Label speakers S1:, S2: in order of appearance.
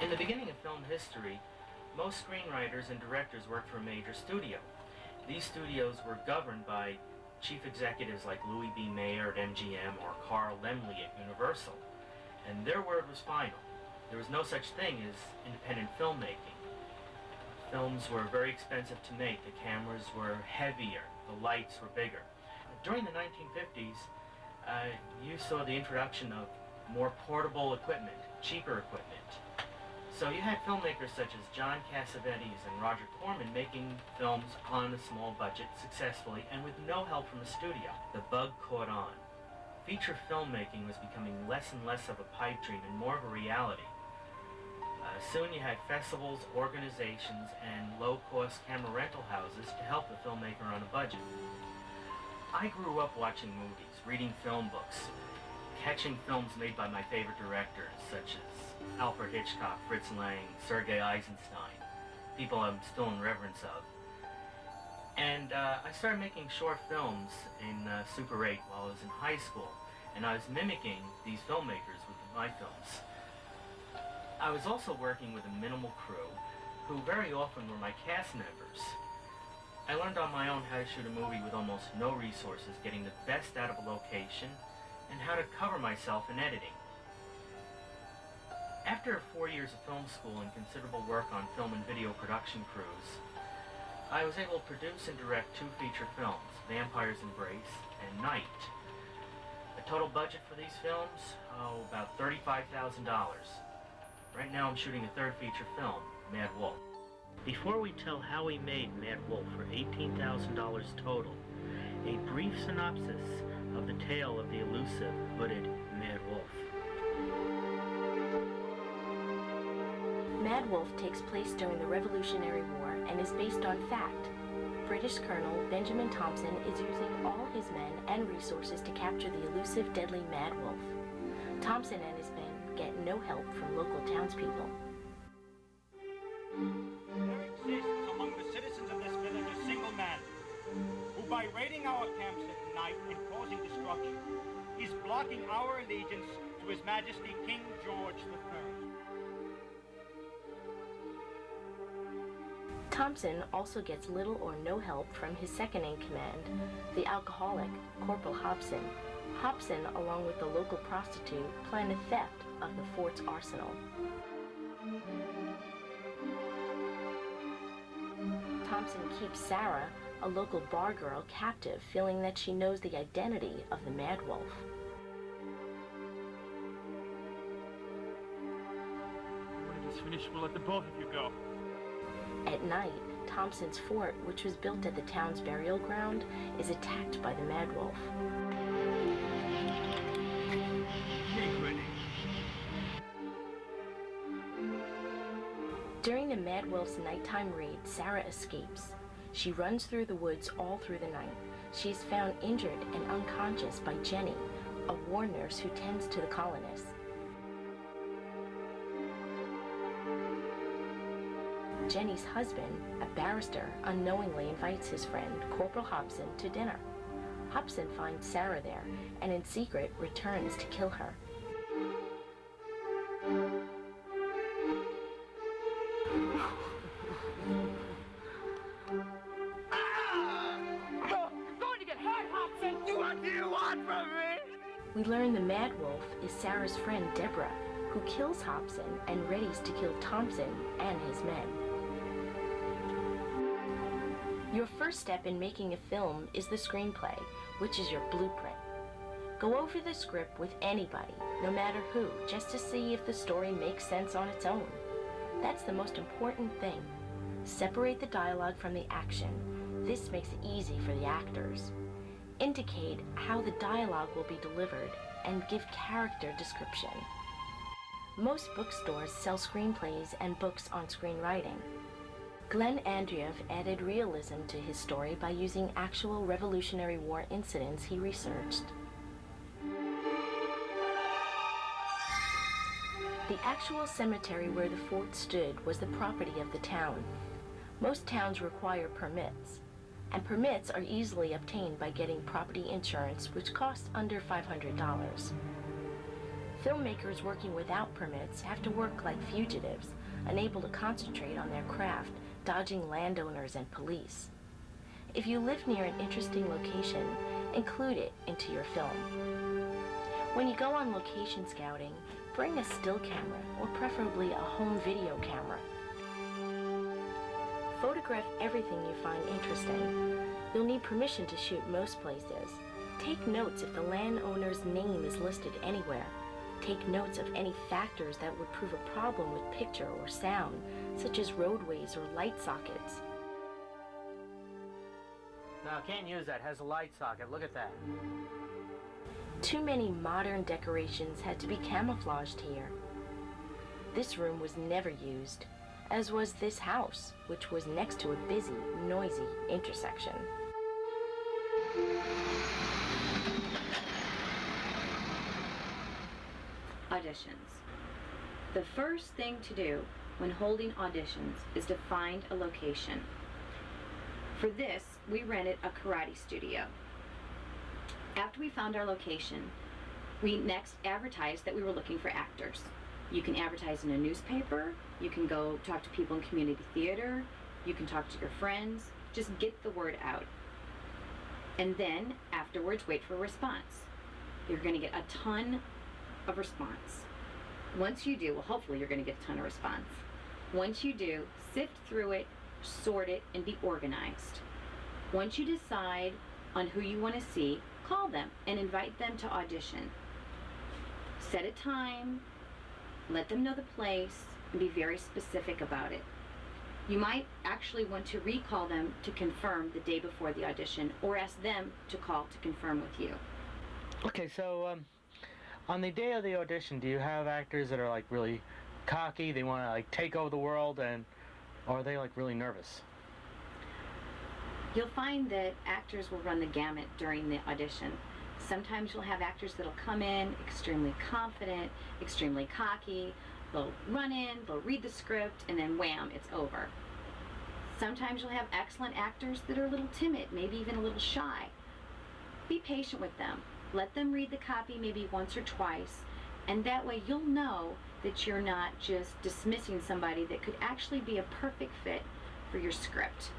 S1: In the beginning of film history, most screenwriters and directors worked for a major studio. These studios were governed by chief executives like Louis B. Mayer at MGM or Carl Laemmle at Universal, and their word was final. There was no such thing as independent filmmaking. Films were very expensive to make, the cameras were heavier, the lights were bigger. During the 1950s, you saw the introduction of more portable equipment, cheaper equipment. So you had filmmakers such as John Cassavetes and Roger Corman making films on a small budget successfully and with no help from the studio. The bug caught on. Feature filmmaking was becoming less and less of a pipe dream and more of a reality. Soon you had festivals, organizations, and low-cost camera rental houses to help the filmmaker on a budget. I grew up watching movies, reading film books, catching films made by my favorite directors, such as Alfred Hitchcock, Fritz Lang, Sergei Eisenstein, people I'm still in reverence of. And I started making short films in Super 8 while I was in high school, and I was mimicking these filmmakers with my films. I was also working with a minimal crew, who very often were my cast members. I learned on my own how to shoot a movie with almost no resources, getting the best out of a location, and how to cover myself in editing. After 4 years of film school and considerable work on film and video production crews, I was able to produce and direct 2 feature films, Vampire's Embrace and Night. The total budget for these films, about $35,000. Right now I'm shooting a 3rd feature film, Mad Wolf. Before we tell how we made Mad Wolf for $18,000 total, a brief synopsis of the tale of the elusive, hooded Mad Wolf.
S2: Mad Wolf takes place during the Revolutionary War and is based on fact. British Colonel Benjamin Thompson is using all his men and resources to capture the elusive, deadly Mad Wolf. Thompson and his men get no help from local townspeople.
S3: There exists among the citizens of this village a single man who, by raiding our camps at night and causing destruction, is blocking our allegiance to His Majesty King George III.
S2: Thompson also gets little or no help from his second-in-command, the alcoholic, Corporal Hobson. Hobson, along with the local prostitute, plan a theft of the fort's arsenal. Thompson keeps Sarah, a local bar girl, captive, feeling that she knows the identity of the Mad Wolf.
S3: When it is finished, we'll let the both of you go.
S2: At night, Thompson's fort, which was built at the town's burial ground, is attacked by the Mad Wolf. During the Mad Wolf's nighttime raid, Sarah escapes. She runs through the woods all through the night. She is found injured and unconscious by Jenny, a war nurse who tends to the colonists. Jenny's husband, a barrister, unknowingly invites his friend, Corporal Hobson, to dinner. Hobson finds Sarah there and in secret returns to kill her.
S3: You're going to get hurt, Hobson! What do you want from me?
S2: We learn the Mad Wolf is Sarah's friend Deborah, who kills Hobson and readies to kill Thompson and his men. Your first step in making a film is the screenplay, which is your blueprint. Go over the script with anybody, no matter who, just to see if the story makes sense on its own. That's the most important thing. Separate the dialogue from the action. This makes it easy for the actors. Indicate how the dialogue will be delivered and give character description. Most bookstores sell screenplays and books on screenwriting. Glenn Andreev added realism to his story by using actual Revolutionary War incidents he researched. The actual cemetery where the fort stood was the property of the town. Most towns require permits, and permits are easily obtained by getting property insurance, which costs under $500. Filmmakers working without permits have to work like fugitives, unable to concentrate on their craft, dodging landowners and police. If you live near an interesting location, include it into your film. When you go on location scouting, bring a still camera or preferably a home video camera. Photograph everything you find interesting. You'll need permission to shoot most places. Take notes if the landowner's name is listed anywhere. Take notes of any factors that would prove a problem with picture or sound, such as roadways or light sockets.
S1: No, can't use that. It has a light socket. Look at that.
S2: Too many modern decorations had to be camouflaged here. This room was never used, as was this house, which was next to a busy, noisy intersection.
S4: Auditions. The first thing to do when holding auditions is to find a location. For this, we rented a karate studio. After we found our location, we next advertised that we were looking for actors. You can advertise in a newspaper, you can go talk to people in community theater, you can talk to your friends, just get the word out. And then afterwards, wait for a response. You're going to get a ton of response. Once you do, well, hopefully you're going to get a ton of response. Once you do, sift through it, sort it, and be organized. Once you decide on who you want to see, call them and invite them to audition. Set a time, let them know the place, and be very specific about it. You might actually want to recall them to confirm the day before the audition, or ask them to call to confirm with you.
S1: Okay, so on the day of the audition, do you have actors that are like really cocky, they want to like take over the world, or are they like really nervous?
S4: You'll find that actors will run the gamut during the audition. Sometimes you'll have actors that'll come in extremely confident, extremely cocky. They'll run in, they'll read the script, and then wham, it's over. Sometimes you'll have excellent actors that are a little timid, maybe even a little shy. Be patient with them. Let them read the copy maybe once or twice, and that way you'll know that you're not just dismissing somebody that could actually be a perfect fit for your script.